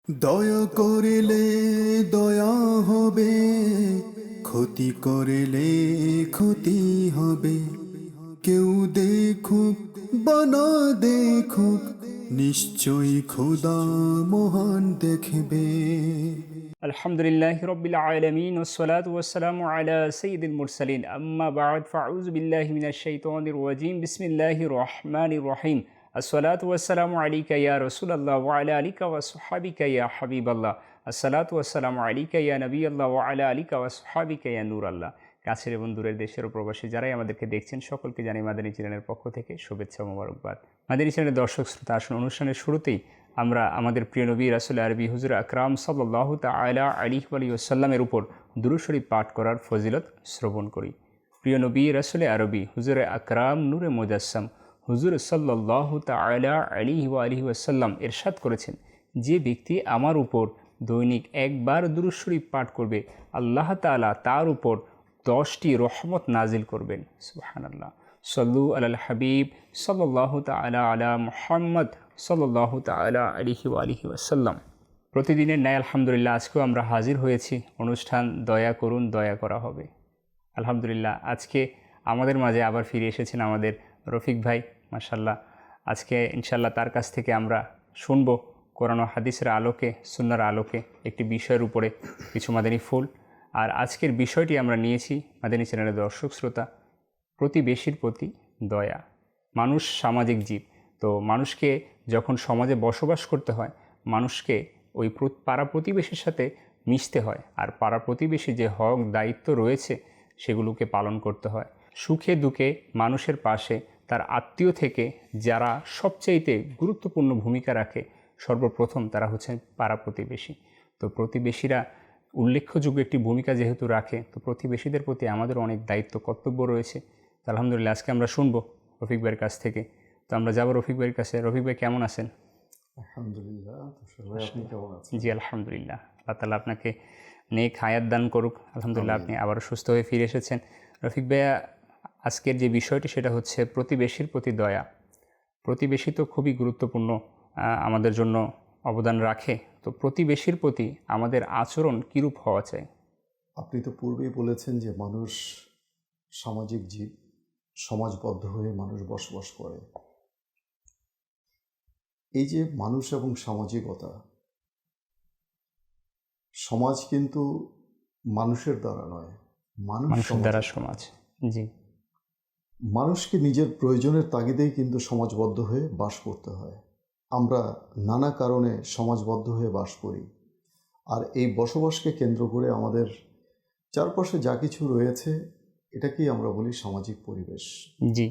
দয়া করিলে দয়া হবে, ক্ষতি করিলে ক্ষতি হবে। কেউ দেখুক বা না দেখুক, নিশ্চয়ই খোদা মহান দেখবে। আলহামদুলিল্লাহ রব্বিল আলামিন ওয়াসসালাতু ওয়াসসালামু আলা সাইয়্যিদিল মুরসালিন আম্মা বা'দ ফাউযু বিল্লাহি মিনাশ শাইতানির রাজীম বিসমিল্লাহির রহমানির রহিম আসসালাতু ওয়াসসালামু আলাইকা ইয়া রাসূলাল্লাহ ওয়া আলা আলিকা ওয়া আসহাবিকা ইয়া হাবিবাল্লাহ আসসালাতু ওয়াসসালামু আলাইকা ইয়া নবিয়াল্লাহ ওয়া আলা আলিকা ওয়া আসহাবিকা ইয়া নূরাল্লাহ। কাছের এবং দূরের দেশের ও প্রবাসী যারাই আমাদেরকে দেখছেন সকলকে জানাই মাদানী চ্যানেলের পক্ষ থেকে শুভেচ্ছা ও মোবারকবাদ। মাদানী চ্যানেলের দর্শক শ্রোতা, আসুন অনুষ্ঠানের শুরুতেই আমরা আমাদের প্রিয় নবী রাসূল আরবি হুজুর আকরাম সাল্লাল্লাহু তাআলা আলাইহি ওয়াসাল্লামের উপর দুরূদ শরীফ পাঠ করার ফজিলত শ্রবণ করি। প্রিয় নবী রাসূল আরবি হুজুর আকরাম নূরে মুজাসসাম হুজুর সাল্লাল্লাহু তাআলা আলাইহি ওয়াসাল্লাম ইরশাদ করেছেন, যে ব্যক্তি আমার উপর দৈনিক একবার দুরূদ শরীফ পাঠ করবে, আল্লাহ তাআলা তার উপর 10টি রহমত নাজিল করবেন। সুবহানাল্লাহ। সল্লু আলাল হাবিব সাল্লাল্লাহু তাআলা আলা মুহাম্মদ সাল্লাল্লাহু তাআলা আলাইহি ওয়াসাল্লাম। প্রতিদিনের ন্যায় আলহামদুলিল্লাহ আজকেও আমরা হাজির হয়েছি অনুষ্ঠান দয়া করুন দয়া করা হবে। আলহামদুলিল্লাহ আজকে আমাদের মাঝে আবার ফিরে এসেছেন আমাদের রফিক ভাই, মাশাআল্লাহ। আজকে ইনশাআল্লাহ তার কাছ থেকে আমরা শুনব কোরআন ও হাদিসের আলোকে, সুন্নাহর আলোকে একটি বিষয়ের উপরে কিছু মাদানী ফুল। আর আজকের বিষয়টি আমরা নিয়েছি মাদানী চ্যানেলের দর্শক শ্রোতা, প্রতিবেশীর প্রতি দয়া। মানুষ সামাজিক জীব, তো মানুষকে যখন সমাজে বসবাস করতে হয়, মানুষকে ওই পাড়া প্রতিবেশীর সাথে মিশতে হয়, আর পাড়া প্রতিবেশী যে হক দায়িত্ব রয়েছে সেগুলোকে পালন করতে হয়। সুখে দুঃখে মানুষের পাশে তার আত্মীয় থেকে যারা সবচাইতে গুরুত্বপূর্ণ ভূমিকা রাখে, সর্বপ্রথম তারা হচ্ছে পাড়া প্রতিবেশী। তো প্রতিবেশীরা উল্লেখযোগ্য একটি ভূমিকা যেহেতু রাখে, তো প্রতিবেশীদের প্রতি আমাদের অনেক দায়িত্ব কর্তব্য রয়েছে। তো আলহামদুলিল্লাহ আজকে আমরা শুনবো রফিক ভাইয়ের কাছ থেকে। তো আমরা যাবো রফিক ভাইয়ের কাছে। রফিক ভাই কেমন আছেন? আলহামদুলিল্লাহ। আপনি কেমন আছেন? জি আলহামদুলিল্লাহ, আল্লাহ তাআলা আপনাকে নেক হায়াত দান করুক। আলহামদুলিল্লাহ আপনি আবারও সুস্থ হয়ে ফিরে এসেছেন। রফিক ভাইয়া, আজকের যে বিষয়টি সেটা হচ্ছে প্রতিবেশীর প্রতি দয়া। প্রতিবেশী তো খুবই গুরুত্বপূর্ণ, আমাদের জন্য অবদান রাখে। তো প্রতিবেশীর প্রতি আমাদের আচরণ কীরূপ হওয়া চাই? আপনি তো পূর্বেই বলেছেন যে মানুষ সামাজিক জীব, সমাজবদ্ধ হয়ে মানুষ বসবাস করে। এই যে মানুষ এবং সামাজিকতা, সমাজ কিন্তু মানুষের দ্বারা নয়, মানুষের দ্বারা সমাজ। জি, মানুষকে নিজের প্রয়োজনের তাগিদেই কিন্তু সমাজবদ্ধ হয়ে বাস করতে হয়। আমরা নানা কারণে সমাজবদ্ধ হয়ে বাস করি, আর এই বসবাসকে কেন্দ্র করে আমাদের চারপাশে যা কিছু রয়েছে এটাকেই আমরা বলি সামাজিক পরিবেশ। জি।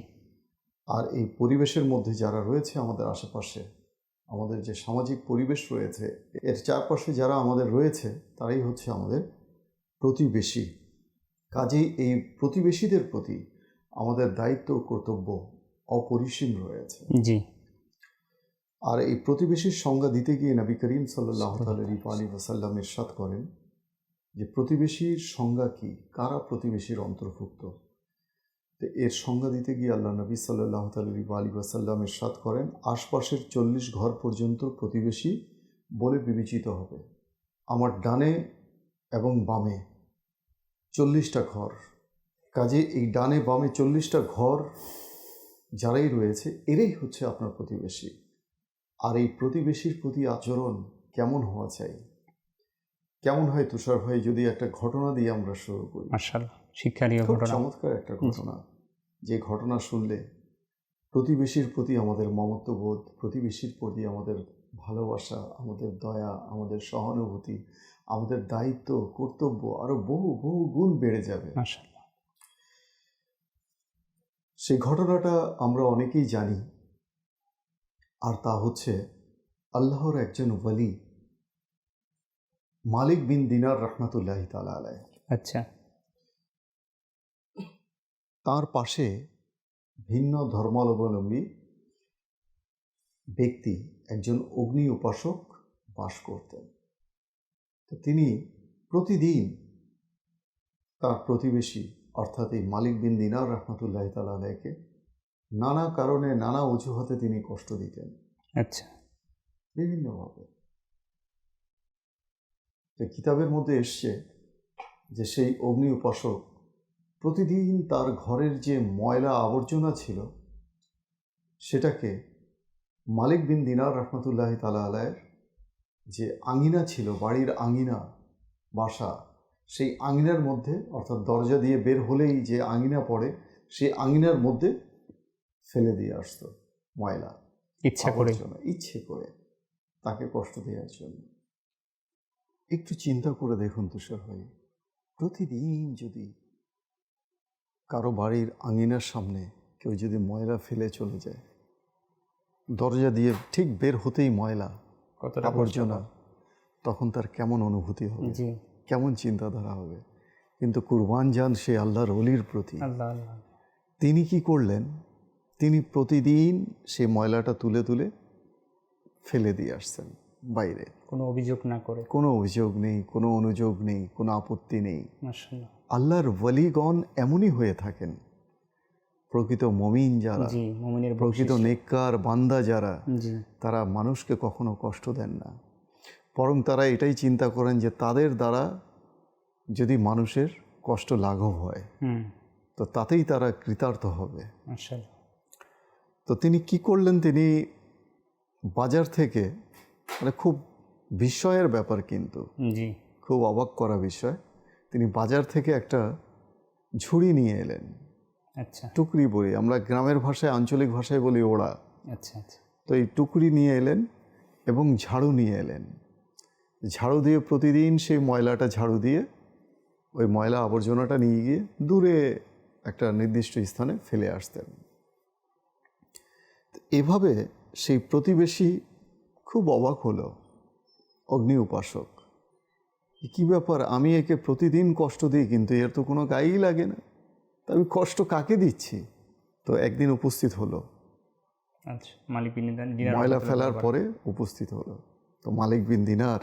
আর এই পরিবেশের মধ্যে যারা রয়েছে আমাদের আশেপাশে, আমাদের যে সামাজিক পরিবেশ রয়েছে এর চারপাশে যারা আমাদের রয়েছে তারাই হচ্ছে আমাদের প্রতিবেশী। কাজেই এই প্রতিবেশীদের প্রতি আমাদের দায়িত্ব কর্তব্য অপরিসীম রয়েছে। জি। আর এই প্রতিবেশীর সংজ্ঞা দিতে গিয়ে নবী করিম সাল্লাল্লাহু আলাইহি ওয়াসাল্লাম ইরশাদ করেন যে প্রতিবেশীর সংজ্ঞা কি, কারা প্রতিবেশীর অন্তর্ভুক্ত। তো এর সংজ্ঞা দিতে গিয়ে আল্লাহ নবী সাল্লাল্লাহু আলাইহি ওয়াসাল্লাম ইরশাদ করেন, আশপাশের 40 ঘর পর্যন্ত প্রতিবেশী বলে বিবেচিত হবে। আমার ডানে এবং বামে 40টা ঘর, কাজে এই ডানে বামে 40টা ঘর যারাই রয়েছে এরাই হচ্ছে আপনার প্রতিবেশী। আর এই প্রতিবেশীর প্রতি আচরণ কেমন হওয়া চাই? কেমন হয় তুষার ভাই, যদি একটা ঘটনা দিয়ে আমরা শুরু করি। মাশাআল্লাহ, শিক্ষণীয় খুব ঘটনা। চমৎকার একটা ঘটনা, যে ঘটনা শুনলে প্রতিবেশীর প্রতি আমাদের মমত্ববোধ, প্রতিবেশীর প্রতি আমাদের ভালোবাসা, আমাদের দয়া, আমাদের সহানুভূতি, আমাদের দায়িত্ব কর্তব্য আরো বহু বহু গুণ বেড়ে যাবে। মাশাআল্লাহ। সেই ঘটনাটা আমরা অনেকেই জানি, আর তা হচ্ছে আল্লাহর একজন ওয়ালি মালিক বিন দিনার রহমাতুল্লাহি তাআলা আলাইহি। আচ্ছা। তার পাশে ভিন্ন ধর্মাবলম্বী ব্যক্তি, একজন অগ্নি উপাসক বাস করতেন। তো তিনি প্রতিদিন তার প্রতিবেশী অর্থাৎ এই মালিক বিন দিনার রহমাতুল্লাহি তাআলা আলাইহিকে নানা কারণে নানা অজুহাতে তিনি কষ্ট দিতেন। আচ্ছা। বিভিন্নভাবে। যে কিতাবের মধ্যে এসছে যে সেই অগ্নি উপাসক প্রতিদিন তার ঘরের যে ময়লা আবর্জনা ছিল সেটাকে মালিক বিন দিনার রহমতুল্লাহ তাআলা আলাইহির যে আঙিনা ছিল, বাড়ির আঙিনা, বাসা, সেই আঙিনার মধ্যে, অর্থাৎ দরজা দিয়ে বের হলেই যে আঙিনা পড়ে, সেই আঙিনার মধ্যে ফেলে দিয়ে আসতো ময়লা, ইচ্ছা করে, ইচ্ছে করে, তাকে কষ্ট দেওয়ার জন্য। একটু চিন্তা করে দেখুন তুষার ভাই, প্রতিদিন যদি কারো বাড়ির আঙিনার সামনে কেউ যদি ময়লা ফেলে চলে যায়, দরজা দিয়ে ঠিক বের হতেই ময়লা, আবর্জনা, তখন তার কেমন অনুভূতি হবে, কেমন চিন্তাধারা হবে। কিন্তু কুরবান যান সে আল্লাহর ওলির প্রতি। তিনি কি করলেন? তিনি প্রতিদিন সে ময়লাটা তুলে তুলে ফেলে দিয়ে আসছেন বাইরে, কোনো অভিযোগ না করে। কোনো অভিযোগ নেই, কোনো অনুযোগ নেই, কোনো আপত্তি নেই। মাশাআল্লাহ। আল্লাহর ওয়ালিগণ এমনই হয়ে থাকেন। প্রকৃত মুমিন যারা, প্রকৃত নেককার বান্দা যারা, তারা মানুষকে কখনো কষ্ট দেন না, বরং তারা এটাই চিন্তা করেন যে তাদের দ্বারা যদি মানুষের কষ্ট লাঘব হয় তো তাতেই তারা কৃতার্থ হবে। তো তিনি কি করলেন? তিনি বাজার থেকে, মানে খুব বিস্ময়ের ব্যাপার, কিন্তু খুব অবাক করা বিষয়, তিনি বাজার থেকে একটা ঝুড়ি নিয়ে এলেন। আচ্ছা। টুকরি বলি আমরা গ্রামের ভাষায়, আঞ্চলিক ভাষায় বলি ওড়া। আচ্ছা আচ্ছা। তো এই টুকরি নিয়ে এলেন এবং ঝাড়ু নিয়ে এলেন। ঝাড়ু দিয়ে প্রতিদিন সেই ময়লাটা ঝাড়ু দিয়ে ওই ময়লা আবর্জনাটা নিয়ে গিয়ে দূরে একটা নির্দিষ্ট স্থানে ফেলে আসতেন। এভাবে সেই প্রতিবেশী খুব অবাক হলো, অগ্নি উপাসক, কী ব্যাপার, আমি একে প্রতিদিন কষ্ট দিই কিন্তু এর তো কোনো গায়েই লাগে না, তা আমি কষ্ট কাকে দিচ্ছি? তো একদিন উপস্থিত হলো, আচ্ছা, মালিক বিন দিনার ময়লা ফেলার পরে উপস্থিত হলো। তো মালিক বিন দিনার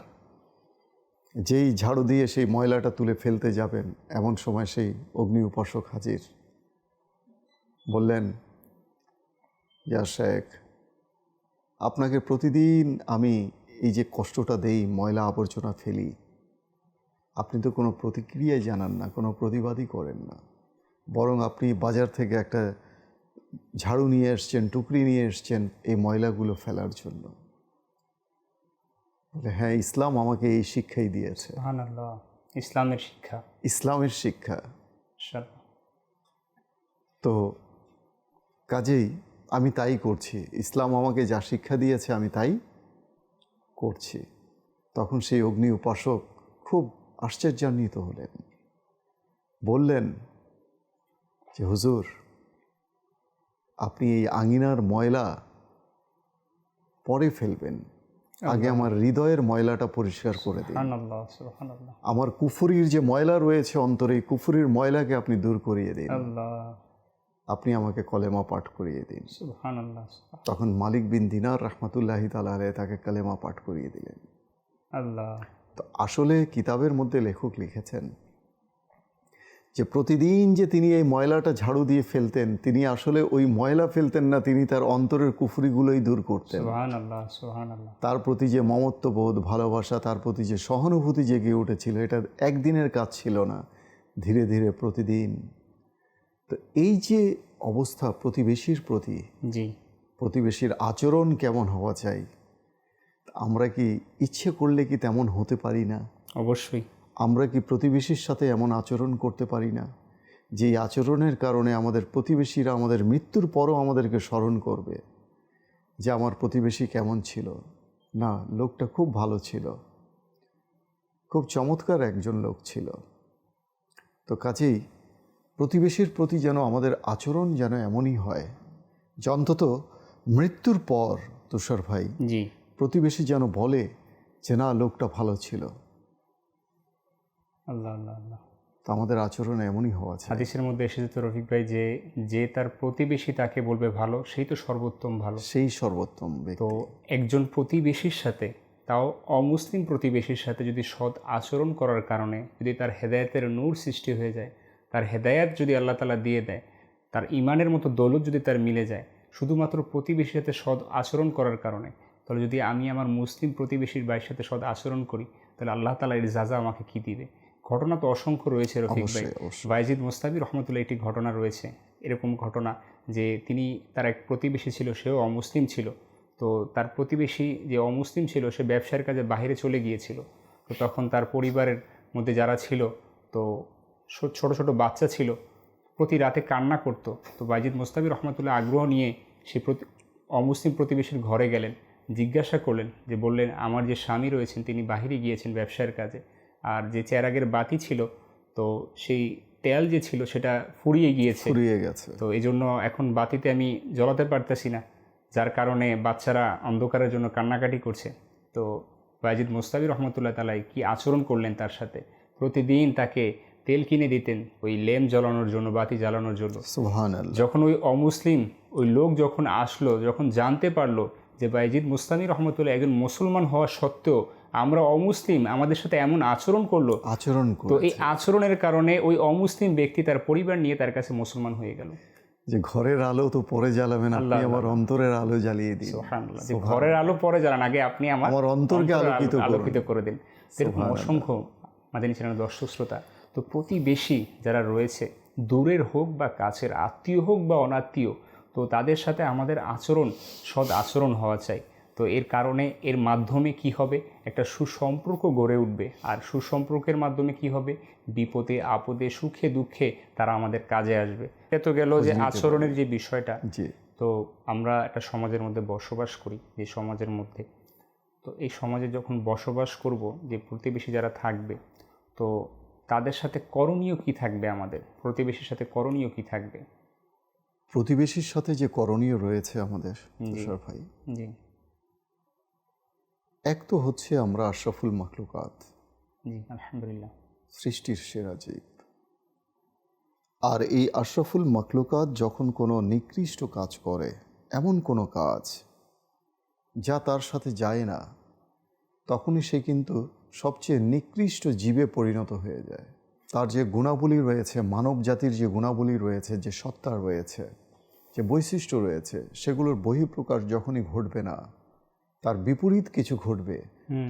যেই ঝাড়ু দিয়ে সেই ময়লাটা তুলে ফেলতে যাবেন, এমন সময় সেই অগ্নি উপাসক হাজির। বললেন, ইয়া শেখ, আপনাকে প্রতিদিন আমি এই যে কষ্টটা দেই, ময়লা আবর্জনা ফেলি, আপনি তো কোনো প্রতিক্রিয়াই জানান না, কোনো প্রতিবাদই করেন না, বরং আপনি বাজার থেকে একটা ঝাড়ু নিয়ে এসছেন, টুকরি নিয়ে এসছেন এই ময়লাগুলো ফেলার জন্য। বলে, হ্যাঁ, ইসলাম আমাকে এই শিক্ষাই দিয়েছে। সুবহানাল্লাহ, ইসলামের শিক্ষা, ইসলামের শিক্ষা। তো কাজেই আমি তাই করছি, ইসলাম আমাকে যা শিক্ষা দিয়েছে আমি তাই করছি। তখন সেই অগ্নি উপাসক খুব আশ্চর্যান্বিত হলেন, বললেন যে, হুজুর, আপনি এই আঙিনার ময়লা পরে ফেলবেন, আগে আমার হৃদয়ের ময়লাটা পরিষ্কার করে দিন। আমার কুফরির যে ময়লা রয়েছে অন্তরে, কুফরির ময়লাকে আপনি দূর করিয়ে দিন, আপনি আমাকে কলেমা পাঠ করিয়ে দিন। তখন মালিক বিন দিনার রহমতুল্লাহ তাআলা আলাইহি তাকে কলেমা পাঠ করিয়ে দিলেন। তো আসলে কিতাবের মধ্যে লেখক লিখেছেন যে প্রতিদিন যে তিনি এই ময়লাটা ঝাড়ু দিয়ে ফেলতেন, তিনি আসলে ওই ময়লা ফেলতেন না, তিনি তার অন্তরের কুফরিগুলোই দূর করতেন। তার প্রতি যে মমত্ববোধ, ভালোবাসা, তার প্রতি যে সহানুভূতি জেগে উঠেছিল, এটা একদিনের কাজ ছিল না, ধীরে ধীরে প্রতিদিন। তো এই যে অবস্থা প্রতিবেশীর প্রতি, প্রতিবেশীর আচরণ কেমন হওয়া চাই, আমরা কি ইচ্ছে করলে কি তেমন হতে পারি না? অবশ্যই। আমরা কি প্রতিবেশীর সাথে এমন আচরণ করতে পারি না যেই আচরণের কারণে আমাদের প্রতিবেশীরা আমাদের মৃত্যুর পরও আমাদেরকে স্মরণ করবে যে আমার প্রতিবেশী কেমন ছিল? না, লোকটা খুব ভালো ছিল, খুব চমৎকার একজন লোক ছিল। তো কাজেই প্রতিবেশীর প্রতি যেন আমাদের আচরণ যেন এমনই হয় যে অন্তত মৃত্যুর পর, তুষার ভাই, প্রতিবেশী যেন বলে যে না, লোকটা ভালো ছিল। আল্লাহ আল্লাহ আল্লাহ। তো আমাদের আচরণ এমনই হওয়া চাই। হাদিসের মধ্যে এসেছে তো রফিক ভাই, যে তার প্রতিবেশী তাকে বলবে ভালো, সেই তো সর্বোত্তম ভালো, সেই সর্বোত্তম ব্যক্তি। তো একজন প্রতিবেশীর সাথে, তাও অমুসলিম প্রতিবেশীর সাথে যদি সৎ আচরণ করার কারণে যদি তার হেদায়েতের নূর সৃষ্টি হয়ে যায়, তার হেদায়েত যদি আল্লাহ তাআলা দিয়ে দেয়, তার ইমানের মতো দৌলত যদি তার মিলে যায়, শুধুমাত্র প্রতিবেশীর সাথে সৎ আচরণ করার কারণে, তাহলে যদি আমি আমার মুসলিম প্রতিবেশীর ভাইয়ের সাথে সৎ আচরণ করি তাহলে আল্লাহ তাআলা এর যাজা আমাকে কী দিবে। ঘটনা তো অসংখ্য রয়েছে রফিক ভাই। অবশ্যই, অবশ্যই। বায়েজিদ মুস্তাবি রহমতুল্লাহ একটি ঘটনা রয়েছে, এরকম ঘটনা যে তার এক প্রতিবেশী ছিল, সেও অমুসলিম ছিল। তো তার প্রতিবেশী যে অমুসলিম ছিল সে ব্যবসার কাজে বাইরে চলে গিয়েছিল। তো তখন তার পরিবারের মধ্যে যারা ছিল, তো ছোট ছোট বাচ্চা ছিল, প্রতি রাতে কান্না করতো। তো বায়েজিদ মুস্তাবি রহমতুল্লাহ আগ্রহ নিয়ে সেই অমুসলিম প্রতিবেশীর ঘরে গেলেন, জিজ্ঞাসা করলেন, যে বললেন আমার যে স্বামী রয়েছেন তিনি বাহিরে গিয়েছেন ব্যবসার কাজে, আর যে চেরাগের বাতি ছিল তো সেই তেল যে ছিল সেটা ফুরিয়ে গিয়েছে, তো এই জন্য এখন বাতিতে আমি জ্বলাতে পারতেছি না, যার কারণে বাচ্চারা অন্ধকারের জন্য কান্নাকাটি করছে। তো বায়েজিদ মুস্তাবি রহমতুল্লাহ তাআলা কি আচরণ করলেন তার সাথে, প্রতিদিন তাকে তেল কিনে দিতেন ওই ল্যাম্প জ্বালানোর জন্য, বাতি জ্বালানোর জন্য। সুবহানাল্লাহ। যখন ওই অমুসলিম ওই লোক যখন আসলো, যখন জানতে পারলো যে বায়েজিদ মুস্তাবি রহমতুল্লাহ একজন মুসলমান হওয়া সত্ত্বেও আমরা অমুসলিম, আমাদের সাথে এমন আচরণ করলো, তো এই আচরণের কারণে ওই অমুসলিম ব্যক্তি তার পরিবার নিয়ে তার কাছে মুসলমান হয়ে গেল। যে ঘরের আলো তো পরে জ্বালাবেন, আপনি আমার অন্তরের আলো জ্বালিয়ে দিন। সুবহানাল্লাহ। যে ঘরের আলো পরে জ্বালান, আগে আপনি আমার অন্তরকে আলোকিত করে দিন। এরকম অসংখ্য মাদানী চ্যানেলের দর্শক শ্রোতা, তো প্রতিবেশী যারা রয়েছে, দূরের হোক বা কাছের, আত্মীয় হোক বা অনাত্মীয়, তো তাদের সাথে আমাদের আচরণ সৎ আচরণ হওয়া চাই। তো এর কারণে এর মাধ্যমে কি হবে, একটা সুসম্পর্ক গড়ে উঠবে। আর সুসম্পর্কের মাধ্যমে কি হবে, বিপদে আপদে সুখে দুঃখে তারা আমাদের কাজে আসবে। এ তো গেল যে আচরণের যে বিষয়টা। তো আমরা একটা সমাজের মধ্যে বসবাস করি, যে সমাজের মধ্যে, তো এই সমাজে যখন বসবাস করব, যে প্রতিবেশী যারা থাকবে, তো তাদের সাথে করণীয় কি থাকবে, আমাদের প্রতিবেশীর সাথে করণীয় কি থাকবে? প্রতিবেশীর সাথে যে করণীয় রয়েছে আমাদের তুষার ভাই, জি, এক তো হচ্ছে আমরা আশরাফুল মাখলুকাত, জি আলহামদুলিল্লাহ, সৃষ্টির সেরা জীব। আর এই আশরাফুল মাখলুকাত যখন কোনো নিকৃষ্ট কাজ করে, এমন কোনো কাজ যা তার সাথে যায় না, তখনই সে কিন্তু সবচেয়ে নিকৃষ্ট জীবে পরিণত হয়ে যায়। তার যে গুণাবলী রয়েছে, মানব জাতির যে গুণাবলী রয়েছে, যে সত্তা রয়েছে, যে বৈশিষ্ট্য রয়েছে, সেগুলোর বহিঃপ্রকাশ যখনই ঘটবে না, তার বিপরীত কিছু ঘটবে,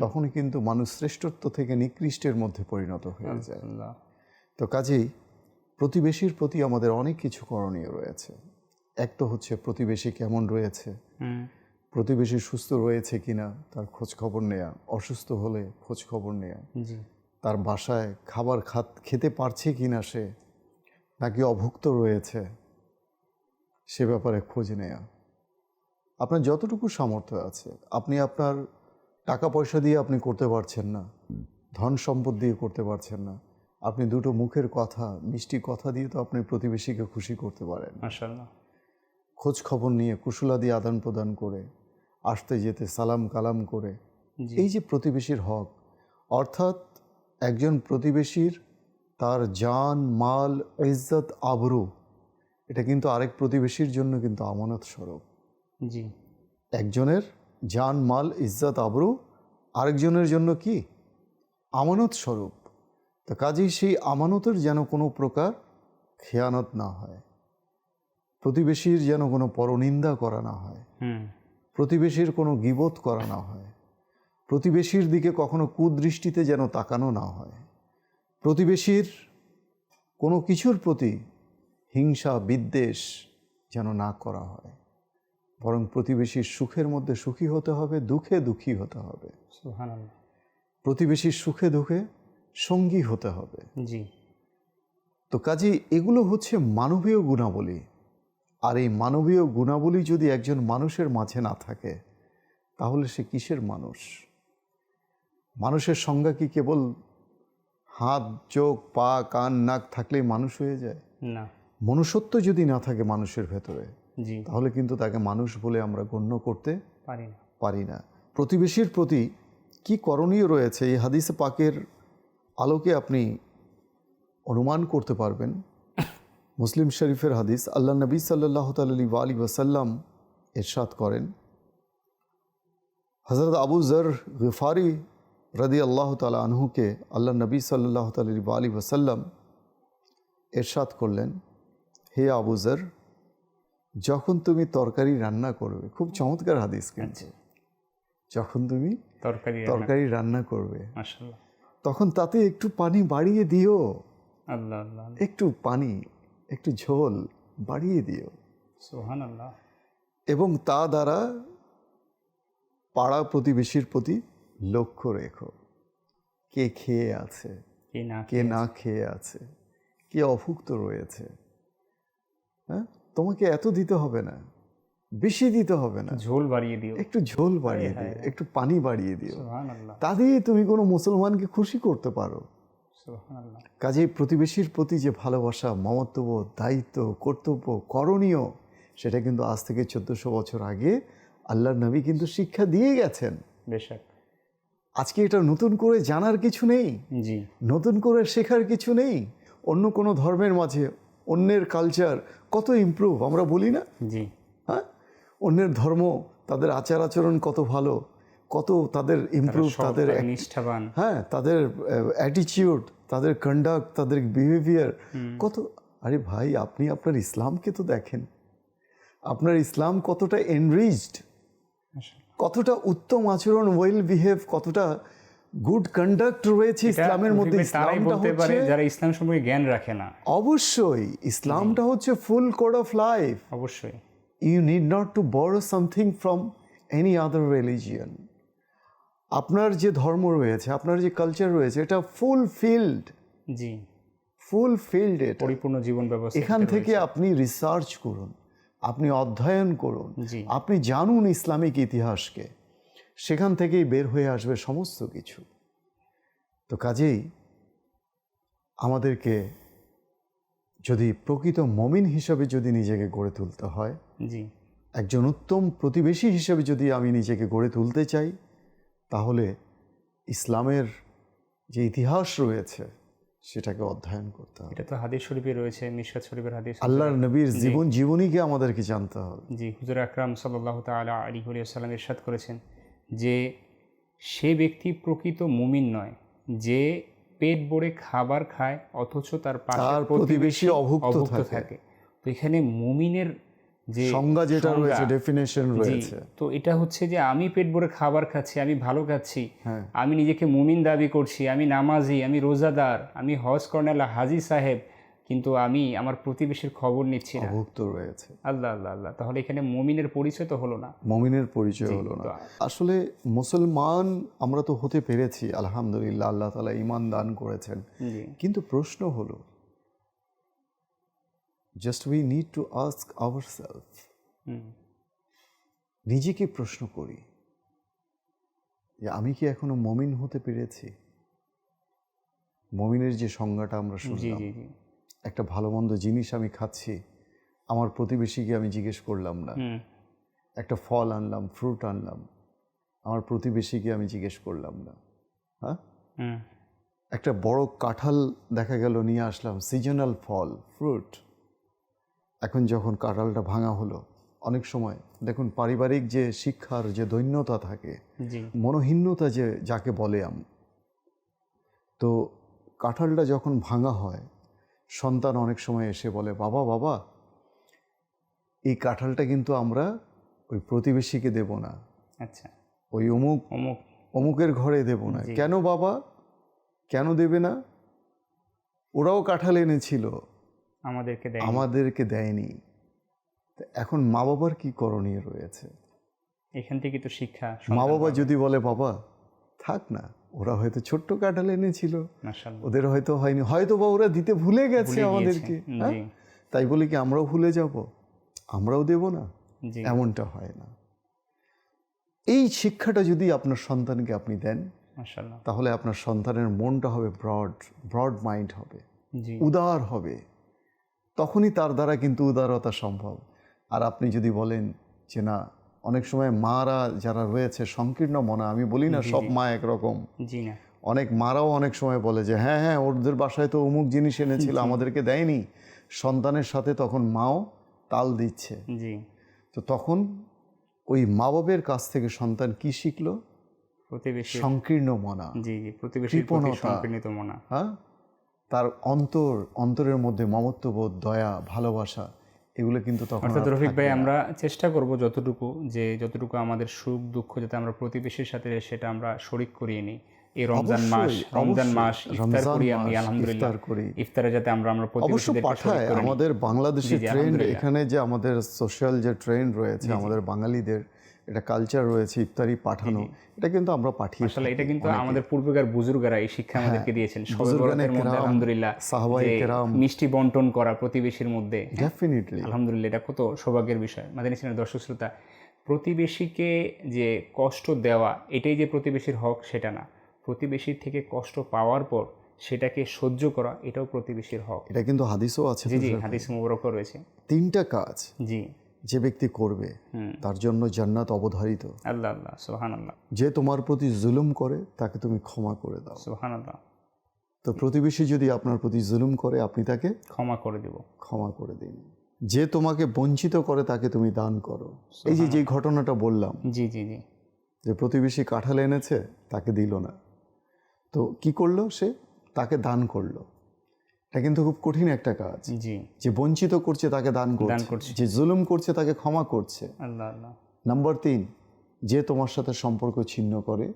তখনই কিন্তু মানুষ শ্রেষ্ঠত্ব থেকে নিকৃষ্টের মধ্যে পরিণত হয়ে যায়। তো কাজেই প্রতিবেশীর প্রতি আমাদের অনেক কিছু করণীয় রয়েছে। এক তো হচ্ছে প্রতিবেশী কেমন রয়েছে, প্রতিবেশী সুস্থ রয়েছে কিনা তার খোঁজ খবর নেয়া, অসুস্থ হলে খোঁজ খবর নেয়া, তার বাসায় খাবার খেতে পারছে কিনা সে, নাকি অভুক্ত রয়েছে, সে ব্যাপারে খোঁজ নেয়া। আপনার যতটুকু সামর্থ্য আছে, আপনি আপনার টাকা পয়সা দিয়ে আপনি করতে পারছেন না, ধন সম্পদ দিয়ে করতে পারছেন না, আপনি দুটো মুখের কথা, মিষ্টি কথা দিয়ে তো আপনি প্রতিবেশীকে খুশি করতে পারেন। মাশাআল্লাহ। খোঁজ খবর নিয়ে কুশলাদি আদান প্রদান করে, আসতে যেতে সালাম কালাম করে, এই যে প্রতিবেশীর হক, অর্থাৎ একজন প্রতিবেশীর তার জান মাল ইজ্জত আবরু, এটা কিন্তু আরেক প্রতিবেশীর জন্য কিন্তু আমানত স্বরূপ। জি, একজনের জান মাল ইজ্জত আবরু আরেকজনের জন্য কি আমানত স্বরূপ। তো কাজেই সেই আমানতের যেন কোনো প্রকার খেয়ানত না হয়, প্রতিবেশীর যেন কোনো পরনিন্দা করা না হয়, প্রতিবেশীর কোনো গীবত করা না হয়, প্রতিবেশীর দিকে কখনো কুদৃষ্টিতে যেন তাকানো না হয়, প্রতিবেশীর কোনো কিছুর প্রতি হিংসা বিদ্বেষ যেন না করা হয়, বরং প্রতিবেশীর সুখের মধ্যে সুখী হতে হবে, দুঃখে দুঃখী হতে হবে। সুবহানাল্লাহ। প্রতিবেশীর সুখে দুঃখে সঙ্গী হতে হবে। জি। তো কাজেই এগুলো হচ্ছে মানবীয় গুণাবলী। আর এই মানবীয় গুণাবলী যদি একজন মানুষের মাঝে না থাকে, তাহলে সে কিসের মানুষ? মানুষের সংজ্ঞা কি কেবল হাত চোখ পা কান নাক থাকলেই মানুষ হয়ে যায়? না। মনুষ্যত্ব যদি না থাকে মানুষের ভেতরে, তাহলে কিন্তু তাকে মানুষ বলে আমরা গণ্য করতে পারি না। প্রতিবেশীর প্রতি কি করণীয় রয়েছে, এই হাদিসে পাকের আলোকে আপনি অনুমান করতে পারবেন। মুসলিম শরীফের হাদিস, আল্লাহ নবী সাল্লাল্লাহু আলাইহি ওয়াসাল্লাম ইরশাদ করেন, হযরত আবু যর গিফারি রাদিয়াল্লাহু তাআলা আনহুকে আল্লাহ নবী সাল্লাল্লাহু আলাইহি ওয়াসাল্লাম ইরশাদ করলেন, হে আবু যর, যখন তুমি তরকারি রান্না করবে, খুব চমৎকার হাদিস কিন্তু, যখন তুমি তরকারি রান্না করবে, মাশাআল্লাহ, তখন তাতে একটু পানি বাড়িয়ে দিও, আল্লাহ আল্লাহ, একটু পানি, একটু ঝোল বাড়িয়ে দিও, সুবহানাল্লাহ, এবং তা দ্বারা পাড়া প্রতিবেশীর প্রতি লক্ষ্য রেখো, কে খেয়ে আছে, কে না খেয়ে আছে, কে অভুক্ত রয়েছে। হ্যাঁ, তোমাকে এত দিতে হবে না, বেশি দিতে হবে না, ঝোল বাড়িয়ে দিও, একটু ঝোল বাড়িয়ে দিও, একটু পানি বাড়িয়ে দিও, সুবহানাল্লাহ, তা দিয়ে তুমি কোনো মুসলমানকে খুশি করতে পারো। সুবহানাল্লাহ, কাজেই প্রতিবেশীর প্রতি যে ভালোবাসা, মমত্ববোধ, দায়িত্ব, কর্তব্য, করণীয়, সেটা কিন্তু আজ থেকে 1400 বছর আগে আল্লাহর নবী কিন্তু শিক্ষা দিয়ে গেছেন। বেশক, আজকে এটা নতুন করে জানার কিছু নেই, জি, নতুন করে শেখার কিছু নেই। অন্য কোনো ধর্মের মাঝে অন্যের কালচার কত ইমপ্রুভ আমরা বলি না? জি, হ্যাঁ, অন্যের ধর্ম, তাদের আচার আচরণ কত ভালো, কত তাদের ইমপ্রুভ, তাদের নিষ্ঠাবান, হ্যাঁ, তাদের অ্যাটিটিউড, তাদের কন্ডাক্ট, তাদের বিহেভিয়ার কত। আরে ভাই, আপনি আপনার ইসলামকে তো দেখেন, আপনার ইসলাম কতটা এনরিচড, কতটা উত্তম আচরণ, ওয়েল বিহেভ, কতটা গুড কন্ডাক্ট রয়েছে ইসলামের মধ্যে। ইসলামটা হচ্ছে, যারা ইসলাম সম্পর্কে জ্ঞান রাখে না, অবশ্যই ইসলামটা হচ্ছে ফুল কোড অফ লাইফ। অবশ্যই, you need not to borrow something from any other religion. আপনার যে ধর্ম রয়েছে, আপনার যে কালচার রয়েছে, এটা ফুলফিল্ড, জি, ফুলফিল্ড, এটা পরিপূর্ণ জীবন ব্যবস্থা। এখান থেকে আপনি রিসার্চ করুন, আপনি অধ্যয়ন করুন, জি, আপনি জানুন ইসলামিক ইতিহাসকে, সেখান থেকেই বের হয়ে আসবে সমস্ত কিছু। তো কাজেই আমাদেরকে যদি প্রকৃত মমিন হিসাবে যদি নিজেকে গড়ে তুলতে হয়, জি, একজন উত্তম প্রতিবেশী হিসেবে যদি আমি নিজেকে গড়ে তুলতে চাই, তাহলে ইসলামের যে ইতিহাস রয়েছে সেটাকে অধ্যয়ন করতে হবে। এটা তো হাদিস শরীফে রয়েছে, মিশকাত শরীফের হাদিস, আল্লাহর নবীর জীবনীকে আমাদেরকে জানতে হবে। জি, হুজুর আকরাম সাল্লাল্লাহু তাআলা আলাইহি ওয়াসাল্লাম ইরশাদ করেছেন যে সে ব্যক্তি প্রকৃত মুমিন নয় যে পেট ভরে খাবার খায় অথচ তার প্রতিবেশী অভুক্ত থাকে। তো এখানে মুমিনের যে সংজ্ঞা যেটা রয়েছে, ডেফিনেশন রয়েছে, তো এটা হচ্ছে যে আমি পেট ভরে খাবার খাচ্ছি, আমি ভালো খাচ্ছি, হ্যাঁ, আমি নিজেকে মুমিন দাবি করছি, আমি নামাজি, আমি রোজাদার, আমি হজ কর্নেলা হাজি সাহেব, কিন্তু আমি আমার প্রতিবেশীর খবর নিচ্ছি না, অভুক্ত রয়েছে। আল্লাহ আল্লাহ আল্লাহ, তাহলে এখানে মুমিনের পরিচয় তো হলো না, মুমিনের পরিচয় হলো না। আসলে মুসলমান আমরা তো হতে পেরেছি, আলহামদুলিল্লাহ, আল্লাহ তাআলা ঈমান দান করেছেন। কিন্তু প্রশ্ন হলো, just we need to ask ourself, নিজেকে প্রশ্ন করি যে আমি কি এখনো মুমিন হতে পেরেছি? মুমিনের যে সংজ্ঞাটা আমরা শুনলাম, একটা ভালো মন্দ জিনিস আমি খাচ্ছি, আমার প্রতিবেশীকে আমি জিজ্ঞেস করলাম না। একটা ফল আনলাম, ফ্রুট আনলাম, আমার প্রতিবেশীকে আমি জিজ্ঞেস করলাম না। হ্যাঁ, একটা বড় কাঁঠাল দেখা গেল নিয়ে আসলাম, সিজনাল ফল, ফ্রুট। এখন যখন কাঁঠালটা ভাঙা হলো, অনেক সময় দেখুন পারিবারিক যে শিক্ষার যে দৈন্যতা থাকে, মনোহীনতা যে যাকে বলে, তো কাঁঠালটা যখন ভাঙা হয়, সন্তান অনেক সময় এসে বলে, বাবা বাবা, এই কাঁঠালটা কিন্তু আমরা ওই প্রতিবেশীকে দেব না, আচ্ছা, ওই অমুকের ঘরে দেব না। কেন বাবা, কেন দেবে না? ওরাও কাঁঠাল এনেছিল, আমাদেরকে দেয়নি। এখন মা বাবার কি করণীয় রয়েছে? এখান থেকে তো শিক্ষা। মা বাবা যদি বলে, বাবা থাক না, ওরা হয়তো ছোট্ট কাঁঠাল এনেছিল, ওদের হয়তো হয়নি, হয়তো বা ওরা দিতে ভুলে গেছে আমাদেরকে, তাই বলে কি আমরাও ভুলে যাব, আমরাও দেব না? এমনটা হয় না। এই শিক্ষাটা যদি আপনার সন্তানকে আপনি দেন, তাহলে আপনার সন্তানের মনটা হবে ব্রড মাইন্ড হবে, উদার হবে, তখনই তার দ্বারা কিন্তু উদারতা সম্ভব। আর আপনি যদি বলেন যে না, অনেক সময় মারা যারা রয়েছে সংকীর্ণ মনা, আমি বলি না সব মা একরকম, অনেক মারাও অনেক সময় বলে যে হ্যাঁ হ্যাঁ ওদের বাসায় তো অমুক জিনিস এনেছিল, আমাদেরকে দেয়নি। সন্তানের সাথে তখন মাও তাল দিচ্ছে। তো তখন ওই মা বাবের কাছ থেকে সন্তান কি শিখলো? সংকীর্ণ মনা, কৃপণতা, হ্যাঁ, তার অন্তরের মধ্যে মমত্ববোধ, দয়া, ভালোবাসা, এগুলো কিন্তু তখন অর্থাৎ আর রফিক থাকবে ভাই না। আমরা চেষ্টা করব যতটুকু আমাদের সুখ দুঃখ যাতে আমরা প্রতিবেশীর সাথে সেটা আমরা শরিক করিয়ে নিই। এই রমজান মাস ইফতার করি আমি, আলহামদুলিল্লাহ ইফতার করি। ইফতারে যাতে আমরা অবশ্য প্রতিবেশীদেরকে শরিক পাঠায় করে নিই। আমাদের বাংলাদেশের জি, জি, ট্রেন্ড, আলহামদুলিল্লাহ। এখানে যে আমাদের সোশ্যাল যে ট্রেন্ড রয়েছে, আমাদের বাঙালিদের এটা কালচার রয়েছে ইফতারি পাঠানো, এটা কিন্তু আমরা পাঠিয়ে আসলে এটা কিন্তু আমাদের পূর্বকার বুজুর্গরা এই শিক্ষা আমাদেরকে দিয়েছেন। শবে বরাতের মধ্যে আলহামদুলিল্লাহ সাহাবায়ে যে কেরাম, মিষ্টি বন্টন করা প্রতিবেশীর মধ্যে, ডেফিনেটলি আলহামদুলিল্লাহ এটা কত সৌভাগ্যের বিষয়। মাদানী চ্যানেলের দর্শক শ্রোতা, প্রতিবেশীকে যে কষ্ট দেওয়া এটাই যে প্রতিবেশীর হক সেটা না, প্রতিবেশীর থেকে কষ্ট পাওয়ার পর সেটাকে সহ্য করা এটাও প্রতিবেশীর হক। এটা কিন্তু হাদিসও আছে। জি জি, হাদিস মুবারকও রয়েছে। 3টা কাজ জি, যে ব্যক্তি করবে তার জন্য জান্নাত অবধারিত। আল্লাহ আল্লাহ, সুবহানাল্লাহ যে তোমার প্রতি জুলুম করে তাকে তুমি ক্ষমা করে দাও। সুবহানাল্লাহ। তো প্রতিবেশী যদি আপনার প্রতি জুলুম করে আপনি তাকে ক্ষমা করে দেব। ক্ষমা করে দিন। যে তোমাকে বঞ্চিত করে তাকে তুমি দান করো। এই যে ঘটনাটা বললাম, জি জি জি, যে প্রতিবেশী কাঁঠাল এনেছে তাকে দিল না, তো কি করলো সে? তাকে দান করলো। এটা কিন্তু খুব কঠিন একটা কাজ। জি, যে বঞ্চিত করছে তাকে দান করছে, যে জুলুম করছে তাকে ক্ষমা করছে। আল্লাহ আল্লাহ। নাম্বার 3, যে তোমার সাথে সম্পর্ক ছিন্ন করে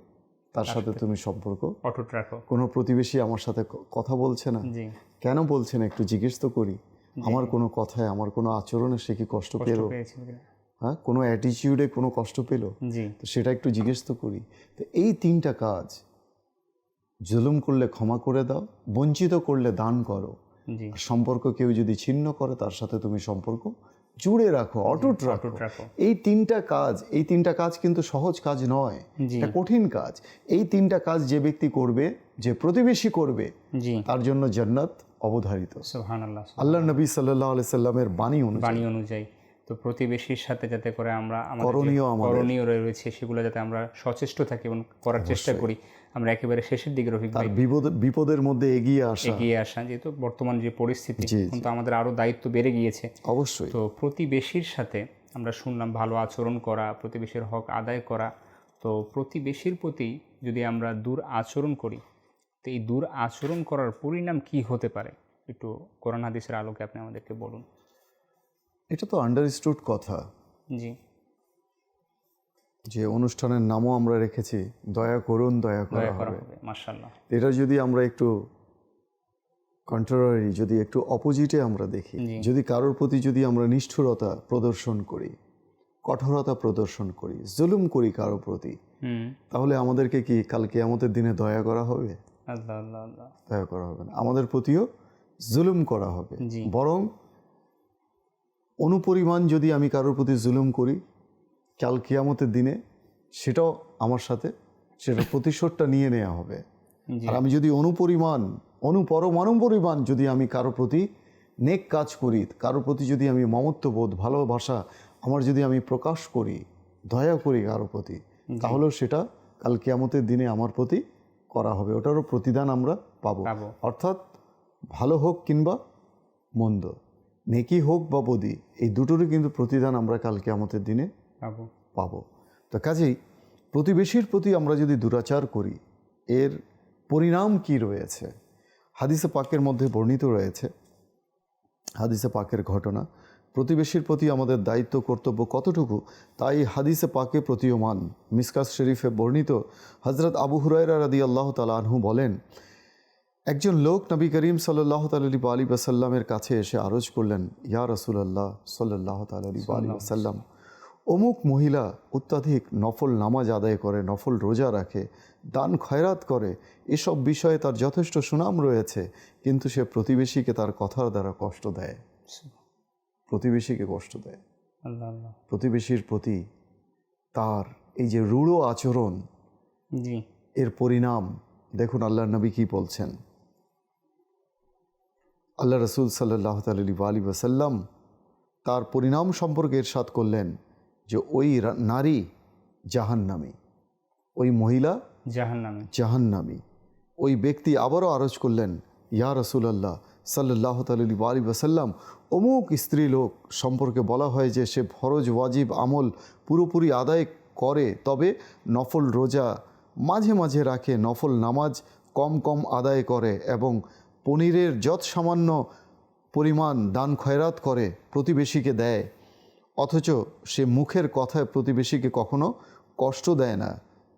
তার সাথে তুমি সম্পর্ক অটুট রাখো। কোনো প্রতিবেশী আমার সাথে কথা বলছে না, জি, কেন বলছে না একটু জিজ্ঞেস তো করি। আমার কোনো কথায়, আমার কোনো আচরণে সে কি কষ্ট পেল, পেয়েছেন কিনা? হ্যাঁ, কোনো অ্যাটিটিউডে কোনো কষ্ট পেল, জি, তো সেটা একটু জিজ্ঞেস তো করি। তো এই 3টা কাজ, জুলুম করলে ক্ষমা করে দাও, বঞ্চিত করলে দান করো, জি, আর সম্পর্ক কেউ যদি ছিন্ন করে তার সাথে তুমি সম্পর্ক জুড়ে রাখো, অটুট রাখো। রাখো। এই 3টা কাজ কিন্তু সহজ কাজ নয়, জি, এটা কঠিন কাজ। এই 3টা কাজ যে ব্যক্তি করবে, যে প্রতিবেশী করবে, জি, তার জন্য জান্নাত অবধারিত। সুবহানাল্লাহ। আল্লাহ নবী সাল্লাল্লাহু আলাইহি সাল্লামের বাণী অনুযায়ী তো প্রতিবেশীর সাথে যাতে করে আমরা আমাদের যে করণীয় আমাদের। করণীয় রয়েছে সেগুলো যাতে আমরা সচেষ্ট থাকি এবং করার চেষ্টা করি। আমরা একেবারে শেষের দিকে রফিক ভাই, তার বিপদের মধ্যে এগিয়ে আসা, যেহেতু বর্তমান যে পরিস্থিতি, জি, কিন্তু আমাদের আরও দায়িত্ব বেড়ে গিয়েছে। অবশ্যই। তো প্রতিবেশীর সাথে আমরা শুনলাম ভালো আচরণ করা, প্রতিবেশীর হক আদায় করা। তো প্রতিবেশীর প্রতি যদি আমরা দূর আচরণ করি, তো এই দূর আচরণ করার পরিণাম কি হতে পারে একটু কোরআন হাদিসের আলোকে আপনি আমাদেরকে বলুন। এটা তো আন্ডারস্টুড কথা, জি, যে অনুষ্ঠানের নামও আমরা রেখেছি দয়া করুন, দয়া করা হবে। মাশাআল্লাহ। এটা যদি আমরা একটু কন্ট্রারি, যদি একটু অপোজিটে আমরা দেখি, যদি কারোর প্রতি যদি আমরা নিষ্ঠুরতা প্রদর্শন করি, কঠোরতা প্রদর্শন করি, জুলুম করি কারোর প্রতি, তাহলে আমাদেরকে কি কাল কিয়ামতের দিনে দয়া করা হবে? আল্লাহ আল্লাহ আল্লাহ, দয়া করা হবে না, আমাদের প্রতিও জুলুম করা হবে। বরং অনুপরিমাণ যদি আমি কারোর প্রতি জুলুম করি, কাল কিয়ামতের দিনে সেটাও আমার সাথে, সেটা প্রতিশোধটা নিয়ে নেওয়া হবে। আর আমি যদি অনুপরিমাণ যদি আমি কারোর প্রতি নেক কাজ করি, কারোর প্রতি যদি আমি মমত্ববোধ, ভালোবাসা আমার যদি আমি প্রকাশ করি, দয়া করি কারোর প্রতি, তাহলেও সেটা কাল কিয়ামতের দিনে আমার প্রতি করা হবে, ওটারও প্রতিদান আমরা পাবো। অর্থাৎ ভালো হোক কিংবা মন্দ, নেকি হোক বা বদি, এই দুটোরই কিন্তু প্রতিদান আমরা কাল কিয়ামতের দিনে পাবো। তো কাজেই প্রতিবেশীর প্রতি আমরা যদি দুরাচার করি, এর পরিণাম কি রয়েছে হাদিসে পাকের মধ্যে বর্ণিত রয়েছে। হাদিসে পাকের ঘটনা, প্রতিবেশীর প্রতি আমাদের দায়িত্ব কর্তব্য কতটুকু, তাই হাদিসে পাকে প্রতীয়মান। মিসকাত শরীফে বর্ণিত হযরত আবু হুরায়রা রাদিয়াল্লাহু তাআলা আনহু বলেন, একজন লোক নবী করিম সাল্লাল্লাহু আলাইহি ওয়াসাল্লামের কাছে এসে আরজ করলেন, ইয়া রাসূলুল্লাহ সাল্লাল্লাহু আলাইহি ওয়াসাল্লাম, অমুক মহিলা অত্যাধিক নফল নামাজ আদায় করে, নফল রোজা রাখে, দান খয়রাত করে, এসব বিষয়ে তার যথেষ্ট সুনাম রয়েছে, কিন্তু সে প্রতিবেশীকে তার কথার দ্বারা কষ্ট দেয়, প্রতিবেশীকে কষ্ট দেয়। প্রতিবেশীর প্রতি তার এই যে রূঢ় আচরণ, এর পরিণাম দেখুন আল্লাহর নবী কি বলছেন। আল্লাহ রসুল সাল্লাল্লাহু আলাইহি ওয়াসাল্লাম তার পরিণাম সম্পর্কে ইরশাদ করলেন যে ওই নারী জাহান্নামী, ওই মহিলা জাহান্নামী। ওই ব্যক্তি আবারও আরজ করলেন, ইয়া রাসূলুল্লাহ সাল্লাল্লাহু আলাইহি ওয়াসাল্লাম, অমুক স্ত্রী লোক সম্পর্কে বলা হয় যে সে ফরজ ওয়াজিব আমল পুরোপুরি আদায় করে, তবে নফল রোজা মাঝে মাঝে রাখে, নফল নামাজ কম কম আদায় করে এবং পনিরের যৎ সামান্য পরিমাণ দান খয়রাত করে, প্রতিবেশীকে দেয়, অথচ সে মুখের কথায় প্রতিবেশীকে কখনো কষ্ট দেয় না,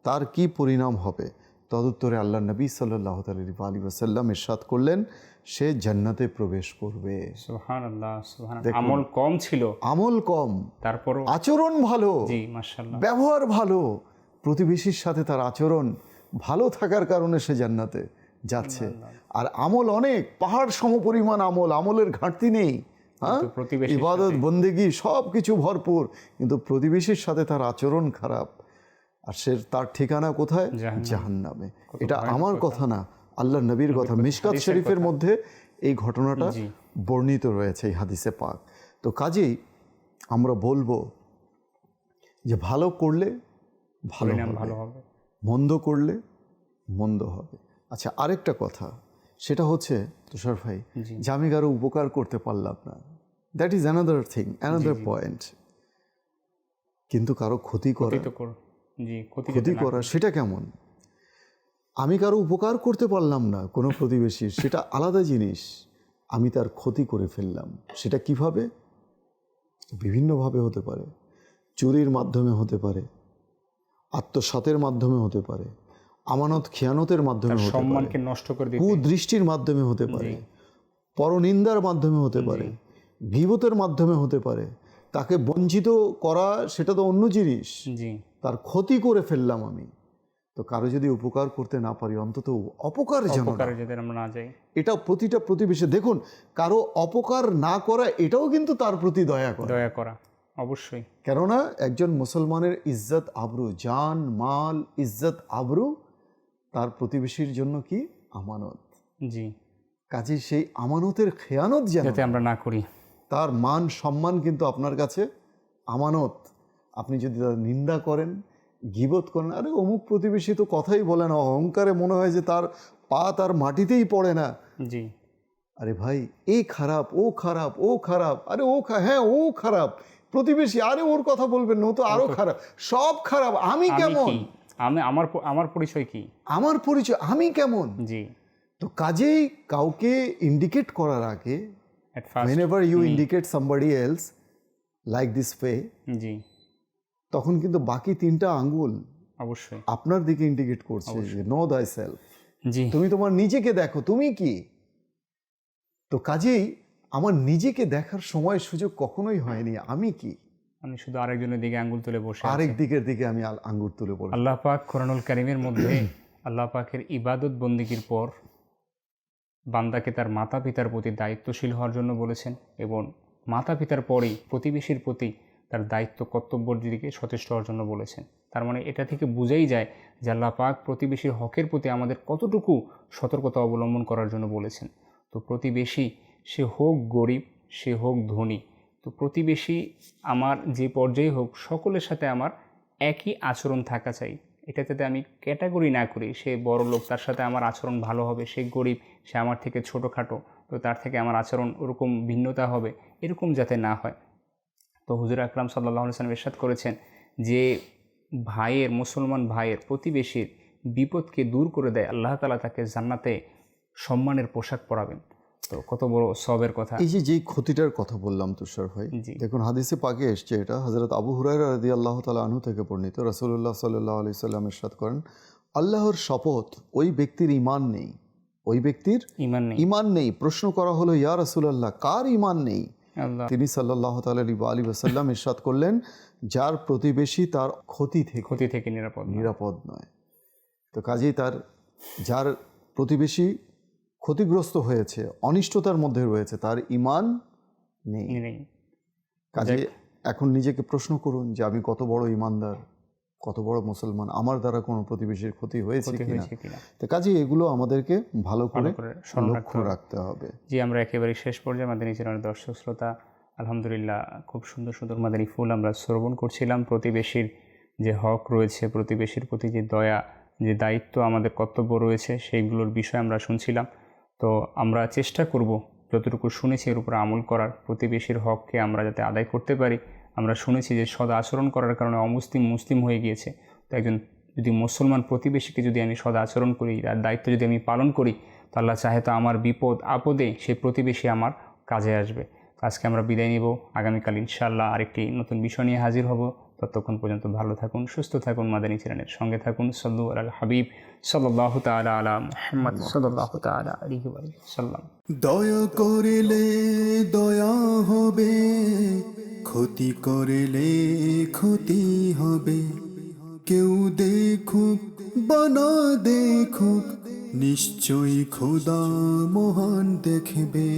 তার কি পরিণাম হবে? তদুত্তরে আল্লাহ নবী সাল্লাল্লাহু আলাইহি ওয়াসাল্লাম ইরশাদ করলেন, সে জান্নাতে প্রবেশ করবে। সুবহানাল্লাহ, সুবহানাল্লাহ। আমল কম ছিল, আমল কম, তারপরও আচরণ ভালো, জি মাশাআল্লাহ, ব্যবহার ভালো, প্রতিবেশীর সাথে তার আচরণ ভালো থাকার কারণে সে জান্নাতে যাচ্ছে। আর আমল অনেক, পাহাড় সমপরিমাণ আমল, আমলের ঘাটতি নেই, হ্যাঁ, ইবাদত বন্দেগী সব কিছু ভরপুর, কিন্তু প্রতিবেশীর সাথে তার আচরণ খারাপ, আর সে তার ঠিকানা কোথায়? জাহান্নামে। এটা আমার কথা না, আল্লাহ নবীর কথা। মিশকাত শরীফের মধ্যে এই ঘটনাটা বর্ণিত রয়েছে, এই হাদিসে পাক। তো কাজেই আমরা বলবো যে ভালো করলে ভালো হবে, মন্দ করলে মন্দ হবে। আচ্ছা, আরেকটা কথা, সেটা হচ্ছে তুষার ভাই, যে আমি কারো উপকার করতে পারলাম না, that is another thing, another point. কিন্তু কারো ক্ষতি করা সেটা কেমন? আমি কারো উপকার করতে পারলাম না কোনো প্রতিবেশীর, সেটা আলাদা জিনিস। আমি তার ক্ষতি করে ফেললাম, সেটা কিভাবে? বিভিন্নভাবে হতে পারে। চুরির মাধ্যমে হতে পারে, আত্মসাতের মাধ্যমে হতে পারে, আমানত খেয়ানতের মাধ্যমে হতে পারে, সম্মানকে নষ্ট করে দিতে, কুদৃষ্টির মাধ্যমে হতে পারে, পরনিন্দার মাধ্যমে হতে পারে, গীবতের মাধ্যমে হতে পারে। তাকে বঞ্চিত করা সেটা তো অন্য জিনিস, তার ক্ষতি করে ফেললাম আমি। তো কারো যদি উপকার করতে না পারি, অন্তত অপকার যেন না যাই, এটা প্রতিটা প্রতিবেশী। দেখুন, কারো অপকার না করা এটাও কিন্তু তার প্রতি দয়া করা, অবশ্যই। কেননা একজন মুসলমানের ইজ্জত আবরু, জান মাল ইজ্জত আবরু তার প্রতিবেশীর জন্য কি? আমানত। জি, কাজে সেই আমানতের খেয়ানত যাতে আমরা না করি। তার মান সম্মান কিন্তু আপনার কাছে আমানত। আপনি যদি তার নিন্দা করেন, গীবত করেন, আরে অমুক প্রতিবেশী তো কথাই বলে না, অহংকারে মনে হয় যে তার পা তার মাটিতেই পড়ে না। জি, আরে ভাই, এই খারাপ, ও খারাপ, ও খারাপ, আরে ও হ্যাঁ ও খারাপ, প্রতিবেশী, আরে ওর কথা বলবেন না, ও তো আরো খারাপ, সব খারাপ, আমি কেমন? আমার পরিচয় কি? আমার পরিচয় আমি কেমন? জি। তো কাজেই কাউকে ইন্ডিকেট করার আগে, whenever you indicate somebody else like this way, জি, তখন কিন্তু বাকি তিনটা আঙ্গুল অবশ্যই আপনার দিকে ইন্ডিকেট করছে যে নো দাই সেলফ। জি, তুমি তোমার নিজেকে দেখো, তুমি কি? তো কাজেই আমার নিজেকে দেখার সময় সুযোগ কখনোই হয়নি। আমি কি? আমি শুধু আরেকজনের দিকে আঙ্গুল তুলে বসে, আরেক দিকের দিকে আমি আঙ্গুল তুলে বসে। আল্লাহ পাক কোরআনুল কারীমের মধ্যে আল্লাহ পাকের ইবাদত বন্দেগীর পর বান্দাকে তার মাতা পিতার প্রতি দায়িত্বশীল হওয়ার জন্য বলেছেন, এবং মাতা পিতার পরেই প্রতিবেশীর প্রতি তার দায়িত্ব কর্তব্যের দিকে সচেষ্ট হওয়ার জন্য বলেছেন। তার মানে এটা থেকে বোঝাই যায় যে আল্লাহ পাক প্রতিবেশীর হকের প্রতি আমাদের কতটুকু সতর্কতা অবলম্বন করার জন্য বলেছেন। তো প্রতিবেশী, সে হোক গরিব, সে হোক ধনী, তো প্রতিবেশী আমার যে পর্যায়ে হোক, সকলের সাথে আমার একই আচরণ থাকা চাই। এটা যাতে আমি ক্যাটাগরি না করি, সে বড় লোক, তার সাথে আমার আচরণ ভালো হবে, সে গরিব, সে আমার থেকে ছোটোখাটো, তো তার থেকে আমার আচরণ ওরকম ভিন্নতা হবে, এরকম যাতে না হয়। তো হুজুর আকরাম সাল্লাল্লাহু আলাইহি ওয়াসাল্লাম ইরশাদ করেছেন যে ভাইয়ের, মুসলমান ভাইয়ের, প্রতিবেশীর বিপদকে দূর করে দেয়, আল্লাহ তাআলা তাকে জান্নাতে সম্মানের পোশাক পরাবেন। তো কত বড় সওয়াবের কথা। এই যে ক্ষতিটার কথা বললাম তুষার ভাই, দেখুন হাদিসে পাকে এসছে, এটা হযরত আবু হুরায়রা রাদিয়াল্লাহু তাআলা আনহু থেকে বর্ণিত। রাসূলুল্লাহ সাল্লাল্লাহু আলাইহি ওয়াসাল্লাম ইরশাদ করেন, আল্লাহর শপথ, ওই ব্যক্তির ঈমান নেই, ওই ব্যক্তির ঈমান নেই। প্রশ্ন করা হলো, ইয়া রাসূলুল্লাহ, কার ঈমান নেই? তিনি সাল্লাল্লাহু তাআলা আলাইহি ওয়াসাল্লাম ইরশাদ করলেন, যার প্রতিবেশী তার ক্ষতি থেকে নিরাপদ নয়। তো কাজেই যার প্রতিবেশী ক্ষতিগ্রস্ত হয়েছে, অনিষ্টতার মধ্যে রয়েছে, তার ঈমান নেই। কাজে এখন নিজেকে প্রশ্ন করুন যে আমি কত বড় ঈমানদার, কত বড় মুসলমান, আমার দ্বারা কোনো প্রতিবেশীর ক্ষতি হয়েছে কিনা। তো কাজে এগুলো আমাদেরকে ভালো করে লক্ষ্য রাখতে হবে। জি, আমরা একেবারে শেষ পর্যায়ে মাদানী চ্যানেলের দর্শক শ্রোতা, আলহামদুলিল্লাহ খুব সুন্দর সুন্দর মাদানী ফুল আমরা শ্রবণ করছিলাম। প্রতিবেশীর যে হক রয়েছে, প্রতিবেশীর প্রতি যে দয়া, যে দায়িত্ব, আমাদের কর্তব্য রয়েছে, সেইগুলোর বিষয়ে আমরা শুনছিলাম। তো আমরা চেষ্টা করব যতটুকু শুনেছি এর উপর আমল করার, প্রতিবেশীর হককে আমরা যাতে আদায় করতে পারি। আমরা শুনেছি যে সদ আচরণ করার কারণে অমুসলিম মুসলিম হয়ে গিয়েছে। তো একজন যদি মুসলমান প্রতিবেশীকে যদি আমি সদ আচরণ করি, তার দায়িত্ব যদি আমি পালন করি, তো আল্লাহ চাহে তো আমার বিপদ আপদে সেই প্রতিবেশী আমার কাজে আসবে। আজকে আমরা বিদায় নিব। আগামীকাল ইনশাআল্লাহ আরেকটি নতুন বিষয় নিয়ে হাজির হব। ততক্ষণ পর্যন্ত ভালো থাকুন, সুস্থ থাকুন, মাদানী চ্যানেলের সঙ্গে থাকুন। সাল্লু আলাল হাবিব সাল্লাল্লাহু তাআলা আলা মুহাম্মদ সাল্লাল্লাহু তাআলা আলাইহি ওয়াসাল্লাম। দয়া করিলে দয়া হবে, ক্ষতি করিলে ক্ষতি হবে। কেউ দেখুক বা না দেখুক, নিশ্চয়ই খোদা মহান দেখবে।